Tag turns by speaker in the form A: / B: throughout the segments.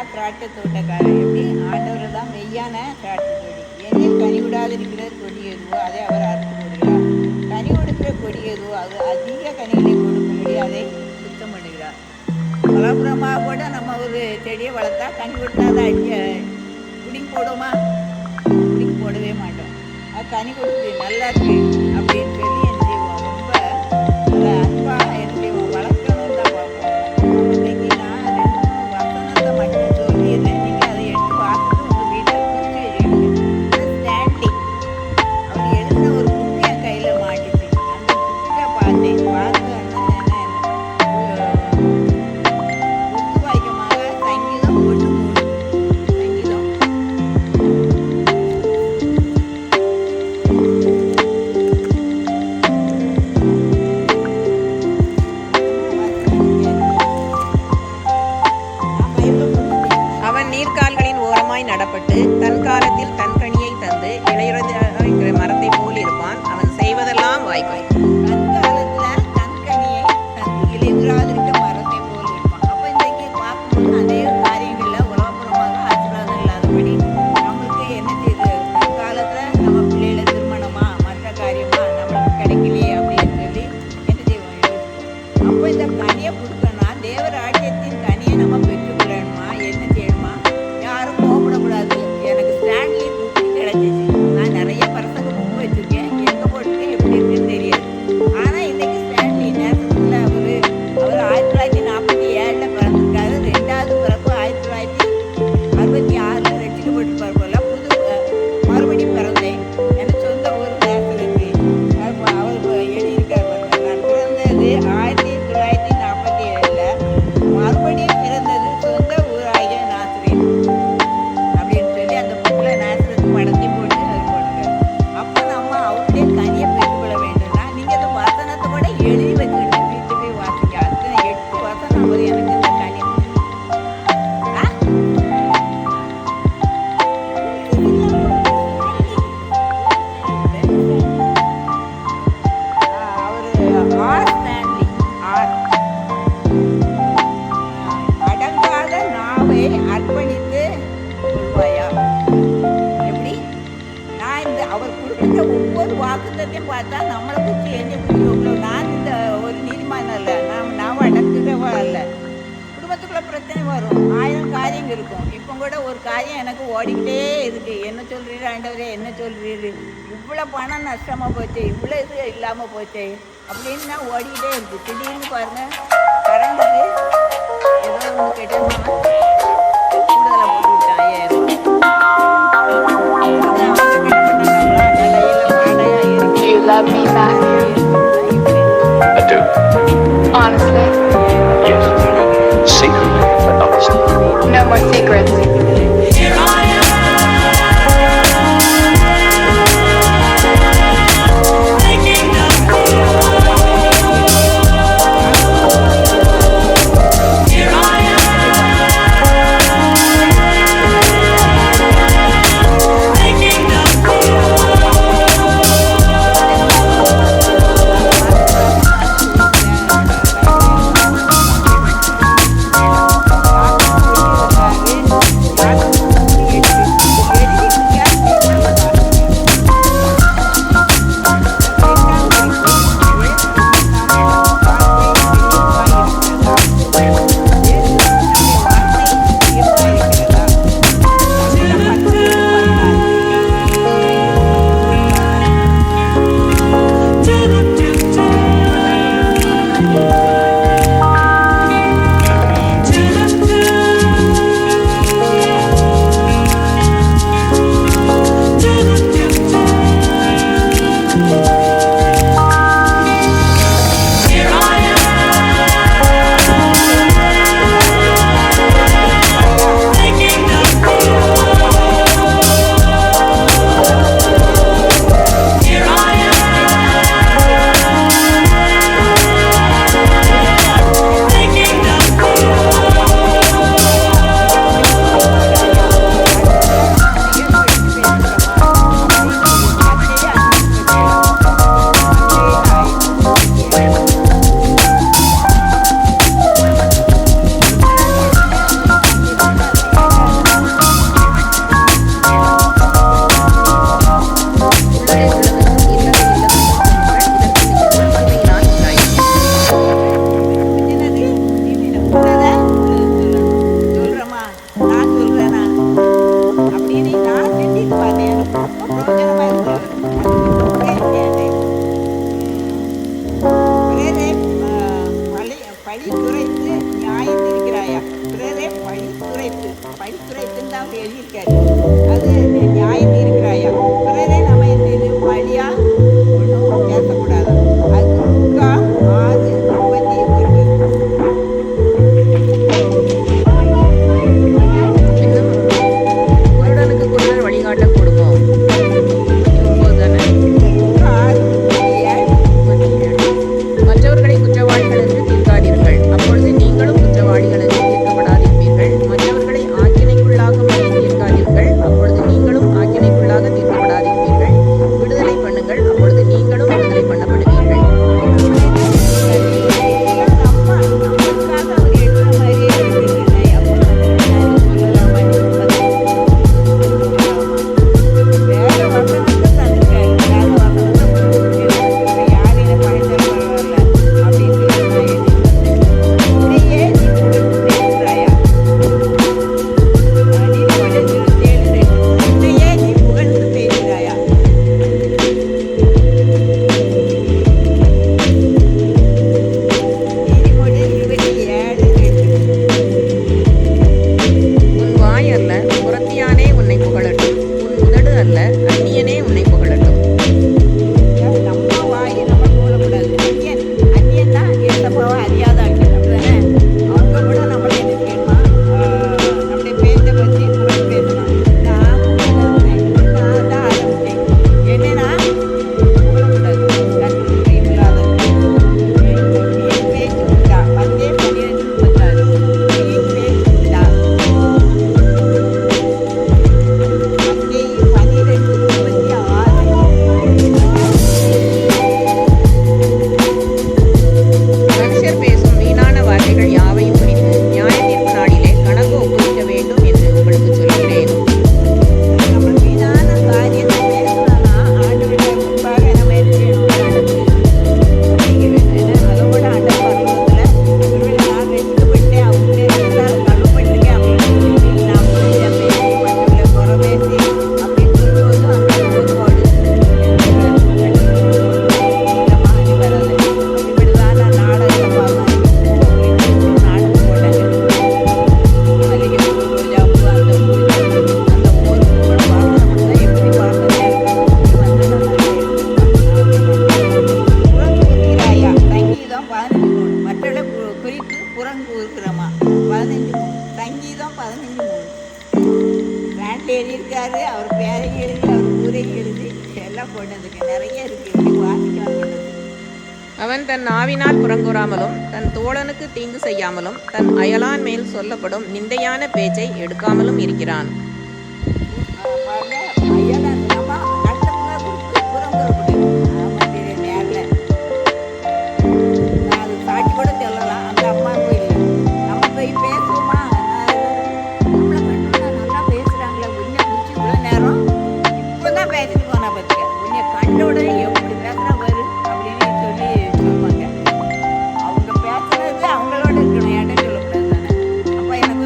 A: தான் திராட்சை தோட்டக்காரர். எப்படி ஆண்டவர் தான் மெய்யான திராட்சை கொடி. என்னில் கனி விடாது இருக்கிற கொடி எதுவோ அதை அவர் அறுத்து போடுகிறார். கனி கொடுக்கிற கொடி எதுவோ அது அதிக கனிகளை கொடுக்கும்படி அதை சுத்தம் பண்ணுகிறார். பலபுறமாக கூட நம்ம ஒரு செடியை வளர்த்தா கனி கொடுத்தா அதை குடிங்க போடுமா? குடிங்க போடவே மாட்டோம். அது கனி கொடுத்து நல்லா இருக்கு அப்படின்னு சொல்லி என்ன செய்வோம்? ரொம்ப அதை அன்பாக என்ன செய்வோம்? வளர்க்கணும்னு தான் பார்ப்போம். இன்னைக்கு நான் 2-3 வசனத்தை மட்டும் சொல்லிடுறேன். நீங்கள் அதை எடுத்து பார்த்துட்டு உங்கள் வீட்டில் குறித்து எழுதுங்க. ஸ்டாண்டிங் அவர் எழுதின ஒரு புக்கு என் கையில் மாட்டிச்சு. அந்த புக்கை பார்த்தேன். வாய்க்கமாக சங்கீதம் 1:3 சங்கீதம்
B: அவன் நீர்க்கால்களின் ஓரமாய் நடப்பட்டு தன் காலத்தில் தன் கனியை தந்து இளையுறங்கிற மரத்தை போல் இருப்பான். அவன் செய்வதெல்லாம் வாய்க்கும்.
A: தற்காலத்தில் தன்கனியை தன் இலையுதிராதிருக்க மரத்தை போல் இருப்பான். அப்போ இன்றைக்கு பார்க்கும்போது அநேக காரியங்களில் உலகப்புறமாக ஆசீர்வாதம் இல்லாதபடி நம்மளுக்கு என்ன செய்யுது? தற்காலத்தில் நம்ம பிள்ளைகளை திருமணமா மற்ற காரியமா நம்மளுக்கு கிடைக்கலையே அப்படின்னு சொல்லி என்ன செய்வோம்? யோசிப்போம். அப்போ இந்த கனியை கொடுக்கணும்னா தேவ ராஜ்யத்தின் கனியை நம்ம பெற்றுக்கொள்ளணுமா? என்ன செய்யணுமா? யாரும் கோபப்படக்கூடாது. எனக்கு ஸ்டான்லி புக்கு கிடைச்சிச்சு. நான் நிறைய பரசங்க புக்கு வச்சுருக்கேன். எங்கே போட்டு எப்படி இருக்குன்னு தெரியாது. ஆனால் இன்றைக்கி ஸ்டான்லி நேரத்தில் அவர் 1947 பிறந்திருக்காரு. 2வது பிறப்பு 1966 ரட்சிக்கப்பட்டிருப்பார் போல. மறுபடியும் பிறந்தேன். எனக்கு சொந்த ஊர் நேரத்துக்கு அவர் எழுதியிருக்கார் பாருங்க. நான் பிறந்தது 1947 மறுபடியும் பிறந்தது சொந்த ஊராகிய நாசரேத் அப்படின்னு சொல்லி அந்த புக்கில் நாசரேத் படத்தை போட்டு அவர் போடுறாரு. அப்போ நம்ம அவருடைய கனியை பெற்றுக்கொள்ள வேண்டும்னா நீங்கள் அந்த வசனத்தை கூட எழுதி வச்சுக்கிட்டு வீட்டுக்கு போய் வாசிக்க. அத்தனை 8 வசனம் அவர் எனக்கு இந்த கனி அவர் ஆர் ஸ்டான்லி ஆர் அடங்காத நாவை அர்ப்பணித்து கொள்வாயா? எப்படி? நான் இந்த அவர் கொடுத்த ஒவ்வொரு வாக்குத்தையும் பார்த்தா நம்மளை குறித்து என்ன குறித்து நான் இந்த ஒரு நீதிமான் அல்ல. நான் அடக்குறவா அல்ல. குடும்பத்துக்குள்ள பிரச்சனை வரும். 1000 காரியங்கள் இருக்கும். இப்போ கூட ஒரு காரியம் எனக்கு ஓடிக்கிட்டே இருக்கு. என்ன சொல்றீரு ஆண்டவரே? என்ன சொல்றீரு? இவ்வளோ பணம் நஷ்டமாக போச்சு, இவ்வளோ இது இல்லாமல் போச்சு அப்படின்னு நான் ஓடிக்கிட்டே இருக்கு. திடீர்னு பாருங்க கரண்ட்டுக்கு ஏதோ ஒன்று கேட்டோம்னா கூடுதலாக போட்டு விட்டான் 5000
C: Do you love me, Matthew?
D: I do.
C: Honestly?
D: Yes. Secretly, but honestly.
C: No more secrets.
A: எழுதியிருக்காரு. அது நியாயம் இருக்கிறாயா. பிறரை நம்ம இது வழியா ஒன்றும் பேசக்கூடாது. அது லூக்கா 6:31.
B: இன்னும் குருடனுக்கு குருடர் வழிகாட்ட கொடுமோ 29 தானே.
A: லூக்கா 6:37.
B: மற்றவர்களை குற்றவாளிகள் என்று தீர்க்காதீர்கள், அப்பொழுது நீங்களும் குற்றவாளிகள் என்று தீர்க்கப்படாதிருப்பீர்கள். மற்றவர்களை ஆக்கினைக்குள்ளாகும்படி தீர்க்காதீர்கள், அப்பொழுது நீங்களும் ஆக்கினைக்குள்ளாக தீர்க்கப்படாதிருப்பீர்கள். விடுதலை பண்ணுங்கள், அப்பொழுது நீங்களும் விடுதலை பண்ணப்படுவீர்கள்.
A: நம்மளுக்காக அவர் எழுதுற மாதிரியே எழுதிருக்காரு. அப்போ நம்ம சொல்லலாமா, வேற வசனத்தை தந்திருக்காரு. வேற வசனத்தை கொடுத்துருக்காரு. யாரையும் பயன்பட பரவாயில்ல அப்படின்னு சொல்லி நான் எழுதியிருக்கேன். உன்னையே நீ புகழ்ந்து பேசுகிறாயா. நீதிமொழிகள் 27:2. உன்னையே நீ புகழ்ந்து பேசுகிறாயா. நீதிமொழிகள் 27:2.
B: உன் வாய் அல்ல, புறத்தியானே உன்னை புகழட்டும். உன் உதடு அல்ல, அந்நியனே உன்னை புகழட்டும்.
A: நம்ம வாயை நம்ம மூடக்கூடாது. அந்நியன்னா ஏசப்பாவை அறியாத ஆட்கள் அப்படிதானே. அவங்க கூட நம்மளை என்ன செய்யணுமா, நம்முடைய பேச்சை பற்றி புகழ் பேசணும். நான் புகழ்ந்தேன், நான் தான் ஆரம்பித்தேன். என்னன்னா புகழக்கூடாது. கர்த்தருக்கு பிரியமில்லாத வீண் பேச்சு உண்டா. மத்தேயு 12:36. வீண் பேச்சு உண்டா. மத்தேயு 12:36.
B: மனுஷர் பேசும் வீணான வார்த்தைகள் யாவையும் குறித்து நியாயத்தீர்ப்பு நாளிலே கணக்கு ஒப்புவிக்க வேண்டும் என்று உங்களுக்கு சொல்கிறேன்.
A: நம்ம வீணான காரியத்தை பேசணும்னா ஆண்டவருடைய முன்பாக நம்ம என்ன செய்யணும், நடந்து அதோட ஆண்டவர் பரலோகத்தில் ஒருவேளை நான் ரசிக்கப்பட்டேன், அவங்களே எல்லாரும் தள்ளுப்பட்டிருக்கேன் அப்படின்னு சொல்லி நான் பேசி மற்றவங்களை குறை பேசி அப்படின்னு சொல்லும்போது அந்த ஒருபாடு மகனி வராது. இப்படிதான் நான் நாடகத்தை பார்த்தேன். நாடகம் போட்டாங்க. மல்லிகை பூ, ரோஜா பூ, அந்த பூ, அந்த ஒவ்வொரு பூவோட வாசனை மட்டும்தான் எப்படி வாசனையா இருக்கும். வந்து புறங்கூறுகிறாயா. சங்கீதம் 15:3. மற்றவர்களை குறித்து புறங்கூறுகிறோமா 15:3. சங்கீதம் 15:3. பிராண்ட்ல எழுதியிருக்காரு. அவர் பேரையும் எழுதி, அவர் ஊரையும் எழுதி எல்லாம் போட்டதுக்கு நிறைய இருக்கு. இப்படி வாசிக்கலாம் போட்டது.
B: அவன் தன் நாவினால் புறங்கூறாமலும் தன் தோழனுக்கு தீங்கு செய்யாமலும் தன் அயலான் மேல் சொல்லப்படும் நிந்தையான பேச்சை எடுக்காமலும் இருக்கிறான்.
A: பாருங்க, ஐயனா நம்ம அடுத்தவங்க குறித்து புறங்கூறக்கூடாது. ஆமாம், நேரில் நான் அது சாட்சி கூட சொல்லலாம். அந்த அம்மாவுக்கும் இல்லை. நம்ம போய் பேசுவோமா, நம்மளை கண்டோன்னா நல்லா பேசுகிறாங்களே, உன்னை குறித்து இவ்வளோ நேரம் இப்போ தான் பேசிட்டு போனா பார்த்துக்க, உன்னை கண்ட உடனே எப்படி பேசுகிறா பாரு அப்படின்னு சொல்லி சொல்லுவாங்க. அவங்க பேசுறது அவங்களோட இருக்கணும், என்கிட்ட சொல்லக்கூடாது தானே. அப்போ எனக்கு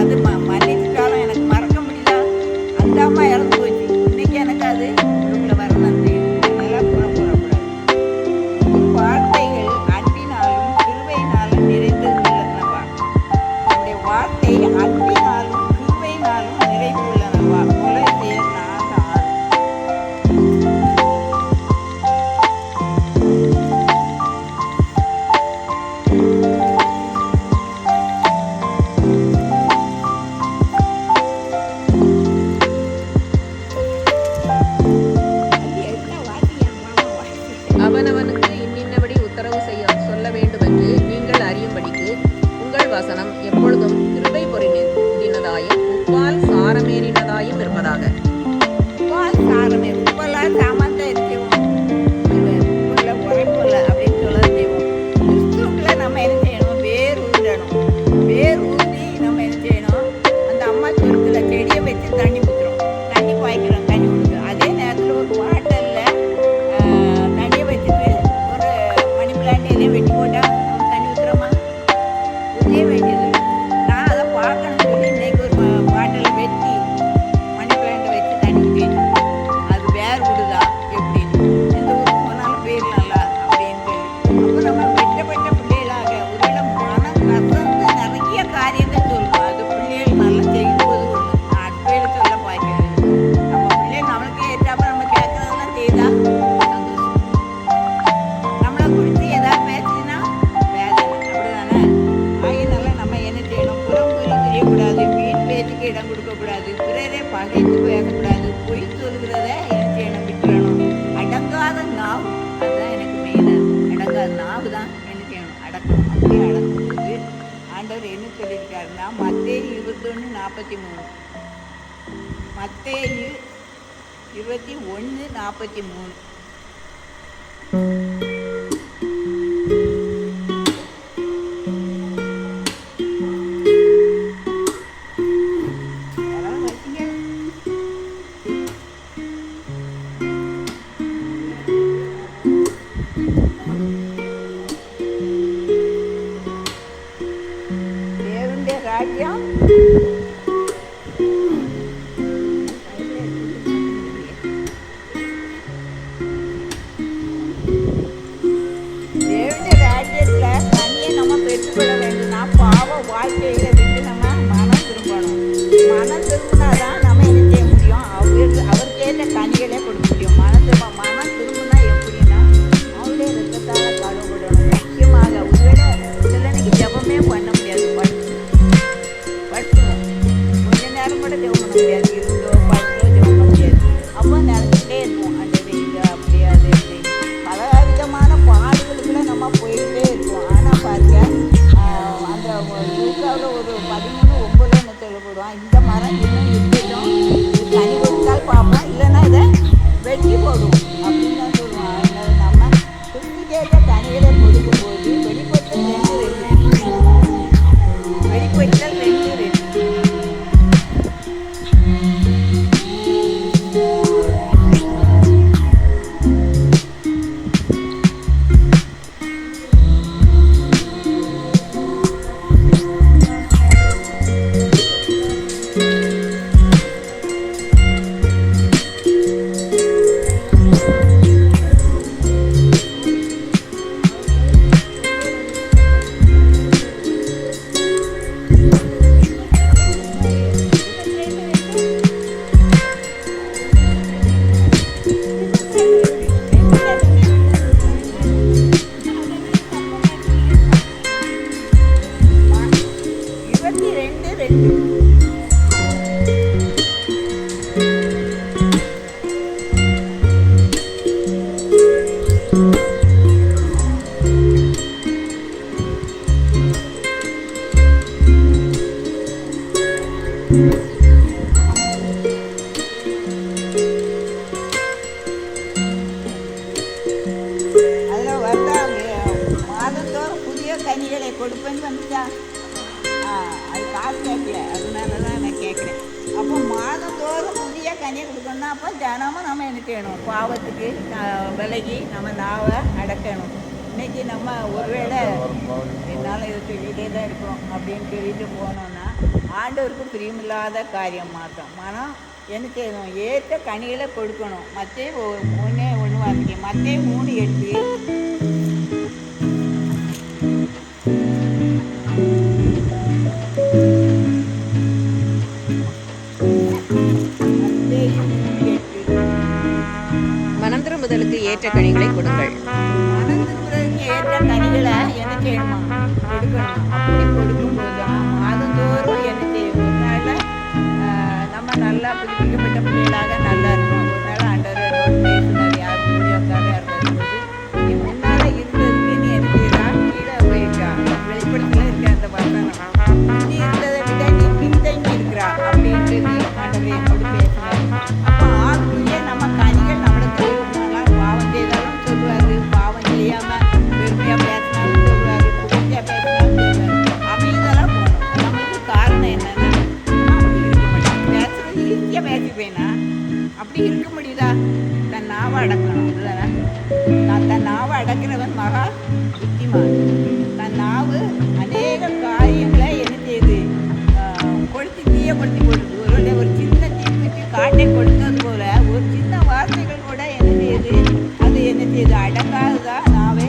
A: அது மன்னிச்சுட்டாலும் எனக்கு மறக்க முடியல. அந்த அம்மா இறந்து போச்சு. இன்னைக்கு எனக்கு அது உள்ளுக்குள்ள வரதான் செய்யும். அதெல்லாம் புறப்படக்கூடாது. வார்த்தைகள் அன்பினாலும் கிருபையினாலும் நிறைந்துள்ளனவா. நம்முடைய வார்த்தை அன்பினாலும் கிருபையினாலும் நிறைந்துள்ளனவா. கொலோசியர் 4:6. அது என்ன வாசியா மாமா வாசி.
B: அவனவனுக்கு இன்னின்னபடி உத்தரவு சொல்ல வேண்டுமென்று நீங்கள் அறியும்படிக்கு உங்கள் வசனம் எப்பொழுதும் கிருபை பொருந்தினதாயும் உப்பால் சாரமேறினதாயும் இருப்பதாக.
A: உப்பால் சாரமே. உப்பெல்லாம் சாமான் தான் இருக்கவும் உப்புல உரைப்புல அப்படின்னு சொல்ல செய்வோம். கிறிஸ்துவுக்குள்ள நம்ம என்ன செய்யணும், வேர் ஊன்றணும். வேர் ஊன்றி நம்ம என்ன செய்யணும், அந்த அம்மா சொருக்குல செடியை வச்சு தண்ணி ஊற்றுறோம், தண்ணி பாய்க்கிறோம், தண்ணி ஊற்றுறோம். அதே நேரத்தில் ஒரு பாட்டலில் தண்ணியை வச்சுட்டு ஒரு மணி பிளான்ட் எதையும் வெட்டி போட்டால் நம்ம தண்ணி ஊற்றுறோமா, ஊற்றவே வேண்டியது. நான் அதை பார்க்கணும்னு சொல்லி இன்னைக்கு ஒரு பாட்டில் வெட்டி மணி பிளான்ட்டை வச்சு தண்ணி ஊற்றிட்டு அது வேர் விடுதா இடம் கொடுக்கக்கூடாது, பிறரை பகைத்து பேசக்கூடாது, பொய் சொல்கிறத என்ன செய்யணும், விட்டுறணும். அடங்காத நாவு, அதுதான் எனக்கு மெயினாக. அடங்காத நாவு தான் என்ன செய்யணும், அடக்கணும். அப்படியே அடக்கும்போது ஆண்டவர் என்ன சொல்லியிருக்காருன்னா, மத்தேயு 21:43, மத்தேயு 21:43. யாராவது வச்சீங்க? தேவனுடைய ராஜ்யம் தேவனுடைய ராஜ்யத்தில் கனியை நம்ம பெற்றுக்கொள்ள வேண்டும்னா பாவ வாழ்க்கையில விட்டு நம்ம மனம் திரும்பணும். மனம் திரும்பினாதான் நம்ம என்ன செய்ய முடியும், அவர் கேட்ட கனிகளை கொடுக்க முடியும். மனம் திரும்பினா எப்படின்னா அவருடைய ரத்தத்தால் கழுவிடணும். முக்கியமாக ஒருவேளை சிலனைக்கு ஜெபமே பண்ண முடியாது, படுத்துவோம், கொஞ்ச நேரம் கூட ஜெபம் பண்ண முடியாது, இருந்தோ படுத்தோ ஜெபம் பண்ண முடியாது. அப்போ நினைச்சிட்டே இருப்போம், அந்த இது அப்படியே அது இப்படி பலவிதமான பாடுகளுக்குள்ள நம்ம போயிட்டே இருக்கோம். ஆனால் பாருங்க, அந்த லூக்காவில் ஒரு 13:9 என்ன சொல்லப்படுவான், இந்த மரம் இன்னும் இருக்கட்டும், இது கனி கொடுத்தால் பார்ப்போம், இல்லைன்னா இதை வெட்டி போடுவோம் அப்படின்னு தான் சொல்லுவான். அதனால நம்ம திருப்பி கேட்ட கனிகளை கொடுக்கும்போது வெளிப்படுத்தல் 2:2, வெளிப்படுத்தல் 2:2. அதில் வந்தா மாதந்தோறும் புதிய கனிகளை கொடுப்பேன்னு வந்துச்சா? அது காசு கேட்கல, அதனால தான் நான் கேட்குறேன். அப்போ மாதந்தோறும் புதிய கனியை கொடுக்கணும்னா அப்போ தினமும் நம்ம என்ன செய்யணும், பாவத்துக்கு விலகி நம்ம நாவை அடக்கணும். இன்றைக்கி நம்ம ஒருவேளை என்னால் இதை சொல்லிகிட்டே தான் இருக்கோம் அப்படின்னு சொல்லிட்டு போனோன்னா ஆண்டவருக்கு பிரியமில்லாத காரியம் மாற்றம். மனம் என்ன செய்யணும், ஏற்ற கனிகளை கொடுக்கணும். மத்தேயு 1:1 வாசிக்க, மத்தேயு 3:8.
B: மனம் திரும்புதலுக்கு ஏற்ற கனிகளை கொடுங்கள்.
A: மனம் திரும்புதலுக்கு ஏற்ற கனிகளை என்ன செய்யணுமா, கொடுக்கணும். அப்படி கொடுக்கும்போது தான் மாதந்தோறும் என்ன செய்யும், ஒரு நாளில் நம்ம நல்லா புதுப்பிக்கப்பட்ட பிள்ளைகளாக நல்லா இருக்கும். ஒரு நாள் ஆண்டவர் என்னோட பேசினார், யார் கூடிய உட்கார இருக்கும்போது, நீ முன்னால் இருந்ததுக்கு நீ என்ன செய்யலாம், கீழே போயிருக்கா. வெளிப்படத்தில் இருக்க அந்த வசனம், நீ இருந்ததை விட நீ பின்தங்கி இருக்கிறா அப்படின்ட்டு ஆண்டவர் என்னோடு பேசினார். அப்போ ஆளுக்குரிய நம்ம கனிகள் நம்மளுக்கு இருந்தாலும் பாவம் செய்தாலும் சொல்லுவார், பாவம் செய்யாமல் பெருமையாக பேசினாலும் சொல்லுவார், புகழ்ச்சியாக பேசினாலும் சொல்லுவார். அமைதெல்லாம் போகணும். நம்மளுக்கு காரணம் என்னென்னா பேசுறது ஈஸியாக பேசிப்பேனா, அப்படி இருக்க முடியுதா? தன் நாவை அடக்கணும். இல்லைனா தன் நாவை அடக்கிறவன் மகா புத்திமான். தன் நாவு அநேக காரியங்களை என்ன செய்யுது, கொளுத்தி தீயப்படுத்தி போடுது. ஒரு சின்ன தீக்குச்சி காட்டை கொடுத்தது போல ஒரு சின்ன வார்த்தைகள் கூட என்ன செய்யுது, அது என்ன செய்யுது, அடங்காததா நாவை.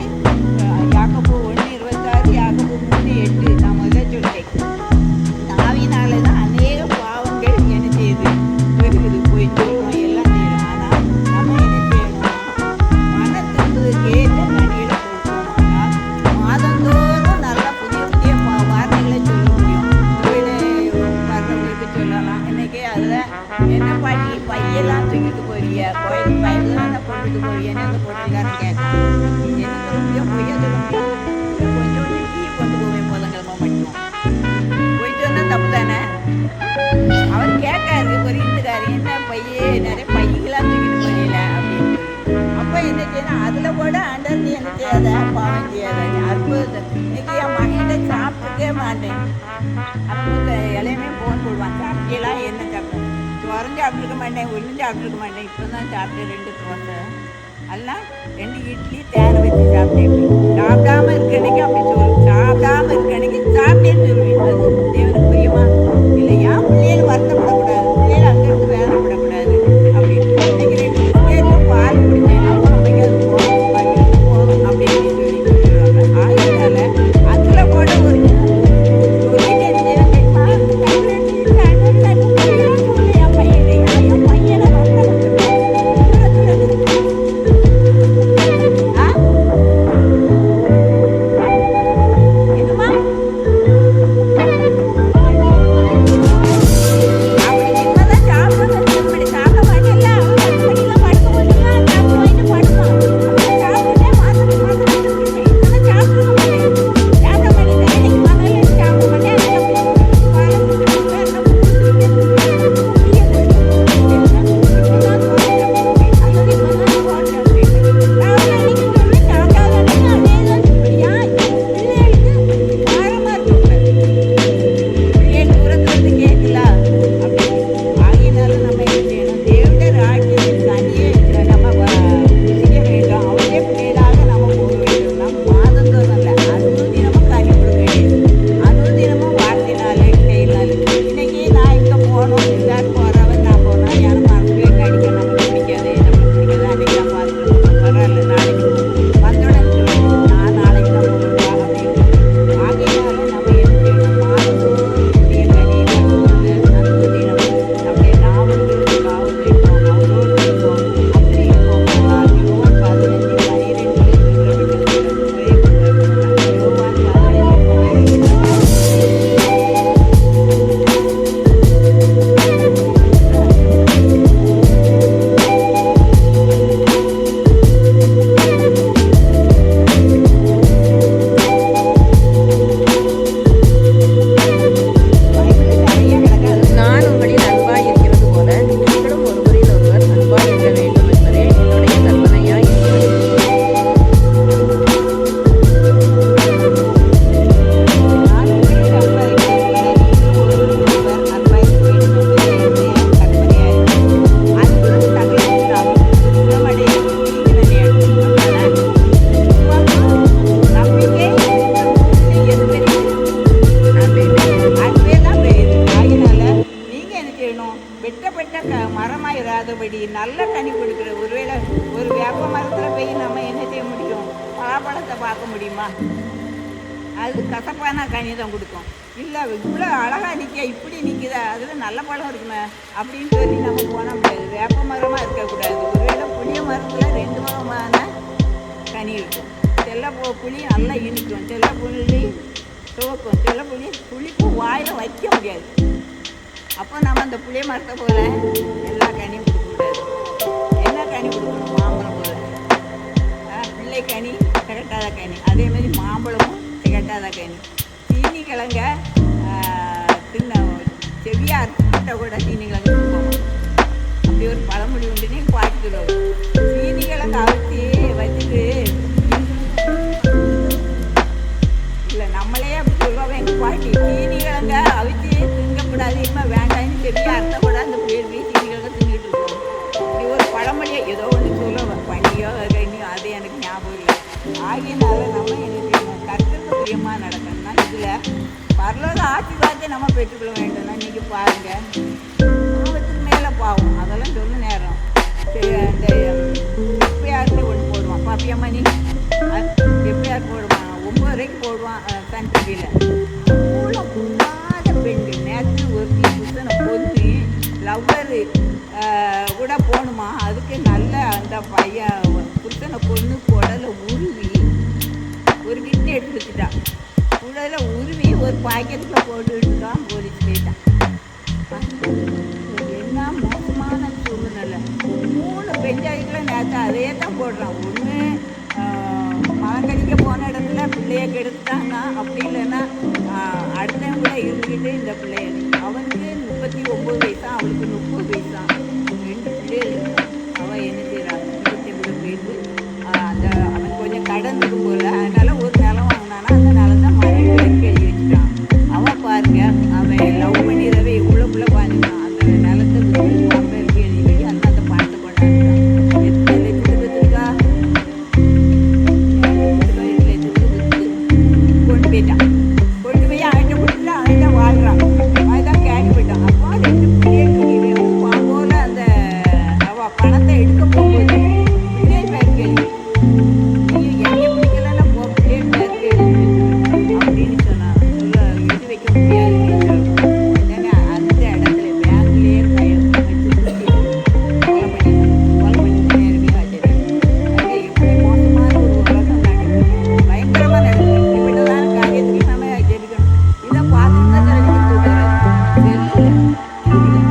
A: யாக்கோபு 1:26, யாக்கோபு 3:8 நான் முதல்ல சொல்லிட்டேன். நாவினால தான் அநேக பாவங்கள் என்ன செய்யுது, பெருகுது, போய் சொல்லுவோம், எல்லாம் செய்யணும். ஆனால் நம்ம என்ன செய்யணும், என்னங்க போட்டிருக்காருன்னு கேட்டான். என்னங்க ரொம்ப பொய்யா சொல்ல முடியும்? இல்லை கொஞ்சோண்டு டீ கொண்டு போவேன் புதன்கிழமை மட்டும். பொய் சொன்னா தப்பு தானே? அவர் கேட்காரு ஒரு இந்துக்காரு, என்ன பையே நிறைய பையெல்லாம் தூக்கிட்டு போறீல அப்படின்னு சொல்லி. அப்போ என்ன செய்யணும், அதில் கூட ஆண்டவர் நீ என்ன செய்யாத, பாவம் செய்யாத, நீ அற்புதத்தை இன்னைக்கு என் மகிழ்ச்சியை சாப்பிட்டுக்கே மாட்டேன். அப்போ இலையுமே போன் போடுவான், சாப்பிட்டீங்களா, என்ன சாப்பிட்டேன், சோரம் சாப்பிட்டுருக்க மாட்டேன், ஒன்றும் சாப்பிட்டுருக்க மாட்டேன், இப்போ தான் சாப்பிட்டேன் 2 தோசை, எல்லாம் 2 இட்லி தேனை வச்சு சாப்பிட்டேன். சாப்பிடாம இருக்கன்னைக்கு அப்படி சொல்லு, சாப்பிடாம இருக்கன்னைக்கு சாப்பிட்டேன்னு சொல்லுவேன். அது தேவனுக்கு புரியுமா? இல்லை, ஏன் பிள்ளைகள் வருத்தப்படக்கூடாது, பிள்ளைகள் அங்கிருந்து வேதனைப்படக்கூடாது அப்படின்னு. இன்னைக்கு 2 பிஸ்கெட்டும் பால் குடித்தேன், அப்போ அம்மைக்கு அது போதும் அப்படின்னு சொல்லி சொல்லிடுவாங்க. ஆகினால அதில் கூட ஒரு சொல்லிட்டு என்ன செய்வேன் தெரியுமா, என் பையனை வருத்தப்பட்டுருவேன். ஆ என்னம்மா அப்படி இப்பதான் சாப்பிடுறது, இப்படி சாப்பிட மாட்டேல்ல, அவன் 10 மணிக்கெல்லாம் படுக்க போச்சுன்னா சாப்பிட்டு வாங்கிட்டு படுப்பான். அப்புறம் சாப்பிட்டுட்டே மாத்திரை இப்பதான் சாப்பிட்டுருக்க மாட்டேன், சாப்பிட மாட்டேன், இன்னைக்கு மணல சாப்பிட மாட்டேன்,
B: நான் உங்களில் அன்பாய் இருக்கிறது போல நீங்களும் ஒருவரில் ஒருவர் அன்பாய் இருக்க வேண்டும் என்பதே என்னுடைய கற்பனையாய் இருக்கிறது.
A: வெட்டப்பட்ட மரமாயிராதபடி நல்ல கனி கொடுக்குற, ஒருவேளை ஒரு வேப்ப மரத்தில் போய் நம்ம என்ன செய்ய முடியும், பலாப்பழத்தை பார்க்க முடியுமா? அது கசப்பான கனி தான் கொடுக்கும். இல்லை இவ்வளோ அழகாக நிற்க, இப்படி நிற்குதா, அதில் நல்ல பழம் இருக்குமே அப்படின்னு சொல்லி நம்ம போன முடியாது. வேப்ப மரமாக இருக்கக்கூடாது. ஒருவேளை புளிய மரத்தில் 2 விதமான கனி இருக்கும். புளி நல்லா இனிக்கும், புளி துவக்கும், புளிப்பு வாயில் வைக்க முடியாது. அப்போ நம்ம அந்த புளிய மரத்தை போல எல்லா கனியும் கொடுக்கக்கூடாது. என்ன கனி கொடுக்கணும்? மாம்பழம் போல பிள்ளை கனி, திகட்டாத கனி. அதே மாதிரி மாம்பழமும் திகட்டாத கனி. சீனி கிழங்க தின்ன செவியாக அறுத்துக்கிட்ட கூட சீனி கிழங்கு கொடுப்போம். அப்படி ஒரு பழமொழி உண்டுன்னு பாட்டு சொல்லுவாங்க. சீனி கிழங்கு அவிச்சு வச்சுட்டு இல்லை, நம்மளே அப்படி சொல்லுவோம். எங்கள் பாட்டி சீனி கிழங்க அவிச்சு திங்கக்கூடாது, இனிமேல் வேண்டாம்னு செவியாக அறுத்த கூட அந்த சீனி கிழங்க தின்னுட்டு இருக்கோம். இப்படி ஒரு பழமொழியை ஏதோ ஒன்று சொல்லுவேன், பண்ணியோ கண்ணியோ, அது எனக்கு ஞாபகம் இல்லை. ஆகியனால நம்ம என்ன செய்யணும், கர்த்தருக்கு பிரியமாக நடக்கணும்னா இதில் பரலோக ஆசீர்வாதத்தை நம்ம பெற்றுக்கொள்ள வேண்டும்னா இன்றைக்கி பாருங்கள், பாவத்துக்கு மேலே பாவம், அதெல்லாம் சொல்ல நேரம். இந்த எப்பயாருன்னு ஒன்று போடுவான் பாப்பியம்மா, எப்பயார் போடுவான் 9 வரைக்கு போடுவான் சன் டிவியில். அவ்வளோ பொண்ணாத பெண்கள் நேற்று ஒரு புத்தனை பொண்ணு லவ்வரு கூட போகணுமா, அதுக்கு நல்ல அந்த பையன் புத்தனை பொண்ணு குடலை உருவி ஒரு கிட்னி எடுத்து வச்சுட்டான். குடலை உருவி ஒரு பாக்கெட்டில் போட்டுக்கிட்டு தான் போலீஸ் போயிட்டான். என்ன மோசமான சூழ்நிலை. 3 பெஞ்சாதிகளை எல்லாத்தையும் அதையே தான் போடுறான். ஒன்று மகன் போன இடத்துல பிள்ளைய கெடுத்துட்டாங்கன்னா, அப்படி இல்லைன்னா அடுத்தவங்க கூட இருந்துக்கிட்டு இந்த பிள்ளைய அவனுக்கு 39 வயசா, அவளுக்கு 30 வயசா, 2 பிள்ளைகள் இருக்கான். அவள் என்ன செய்கிறான், இருபத்தி கூட போயிட்டு அந்த அவன் கொஞ்சம் கடன் இருக்கும் போல, அதனால ஒரு நிலம் வாங்கினானா அந்த நிலம் தான் மனைவி பேருக்கு எழுதி வச்சுட்டான். அவன் பாருங்க, அவன் லவ் பண்ணிடவே இவ்வளோக்குள்ளே பாஞ்சுட்டான். அந்த நிலத்தை விற்று அவன் பேருக்கு எழுதி வை, அந்த பணத்தை கொண்டாந்துட்டான். எத்தனை லட்சத்துக்கு விற்றுருக்கா, 7 லட்சத்துக்கு விற்று கொண்டு போயிட்டான். கொண்டு போய் அவன்கிட்ட கொடுத்துட்டு அவன்கிட்ட வாழ்கிறான். அவன் கேட்டு போயிட்டான். அப்போ 2 பிள்ளைகளுக்கு போல அந்த அவள் பணத்தை எடுக்க போகும்போது பிள்ளைகள் பேருக்கு எழுதி நீ என்னை பிடிக்கலன்னா போ, பிள்ளைகள் பேருக்கு எழுதி அப்படின்னு சொன்னான். எழுதி வைக்க முடியாதுன்னு உடனே அந்த இடத்துல பேங்க்லேயே வச்சு கொலை பண்ணிட்டு நேரமே ஆச்சரியம். அங்கே எப்படி மோசமான ஒரு உலகம் நடக்குது, பயங்கரமாக நடக்குது. இப்படிப்பட்டதான காரியத்துக்கு நம்ம ஜெபிக்கணும். இதை பார்த்துட்டு தான் எனக்கு தூங்குறது செல்லில்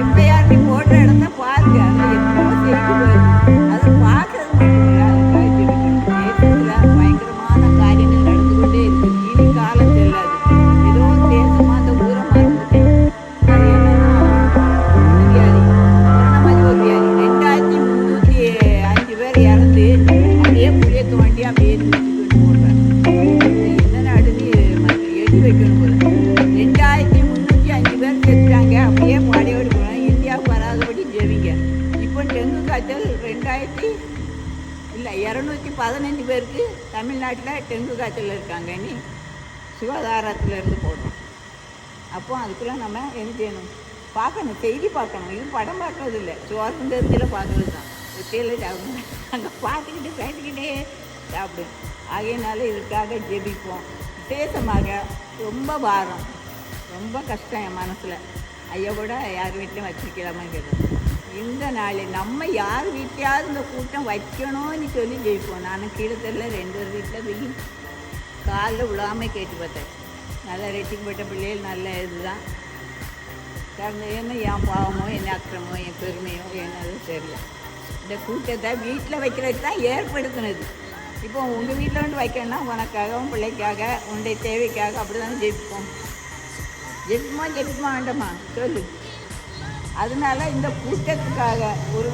A: எப்பயார் நீ போடுற இடத்த பாருங்க, அதில் எப்போ செய்து வருது அதை பார்க்கறது மட்டும் இல்லை, அதுக்காக ஜெபிக்கணும். தேசத்தில் பயங்கரமான காரியங்கள் நடந்து கொண்டே இருக்குது. இனி காலம் செல்லாது. ஏதோ தேசமாக அந்த ஊரை மறந்துட்டேன். அது என்னன்னா வியாதி, கொரோனா மாதிரி ஒரு வியாதி. 2305 பேர் இறந்து அப்படியே புளிய தோண்டி அப்படியே தூக்கிட்டு போடுறாங்க. என்ன நாடுன்னு எழுதி வைக்கணும் போல. 2305 பேர் செத்துட்டாங்க, அப்படியே பாடியோடு போகிறாங்க. இந்தியாவுக்கு வராதபடி ஜெபிங்க. இப்போ டெங்கு காய்ச்சல் 215 பேருக்கு தமிழ்நாட்டில் டெங்கு காய்ச்சல் இருக்காங்க. நீ சுகாதாரத்திலேருந்து போடுறோம். அப்போ அதுக்குள்ளே நம்ம என்ன செய்யணும், பார்க்கணும், செய்தி பார்க்கணும். இது படம் பார்க்கறது இல்லை, சுவாசந்தத்தில் பார்க்கறது தான். ஒத்தையில் சாப்பிடணும், அங்கே பார்த்துக்கிட்டு பேசிக்கிட்டே சாப்பிடும். ஆகையினால இதுக்காக ஜெபிப்போம். விசேஷமாக ரொம்ப பாரம், ரொம்ப கஷ்டம் என் மனசில். ஐயா கூட யார் வீட்லையும் வச்சுக்கலாமா கேட்டோம். இந்த நாள் நம்ம யார் வீட்டையாவது இந்த கூட்டம் வைக்கணும்னு சொல்லி ஜெயிப்போம். நானும் கீழே தெரியல 2 வீட்டில் போய் காலில் விழாமல் கேட்டு பார்த்தேன். நல்லா ரெட்டிக்கப்பட்ட பிள்ளைகள் நல்ல இதுதான். காரணம் என்ன, என் பாவமோ என்ன அக்கிரமோ என் பெருமையோ என்னது தெரியல. இந்த கூட்டத்தை வீட்டில் வைக்கிறதுக்கு தான் ஏற்படுத்தினது. இப்போ உங்கள் வீட்டில் வந்து வைக்கணும்னா உனக்காக, உன் பிள்ளைக்காக, உன்னுடைய தேவைக்காக அப்படி தானே ஜெயிப்போம். ஜெபிப்போமா வேண்டாமா சொல்லு. அதனால இந்த கூட்டத்துக்காக ஒரு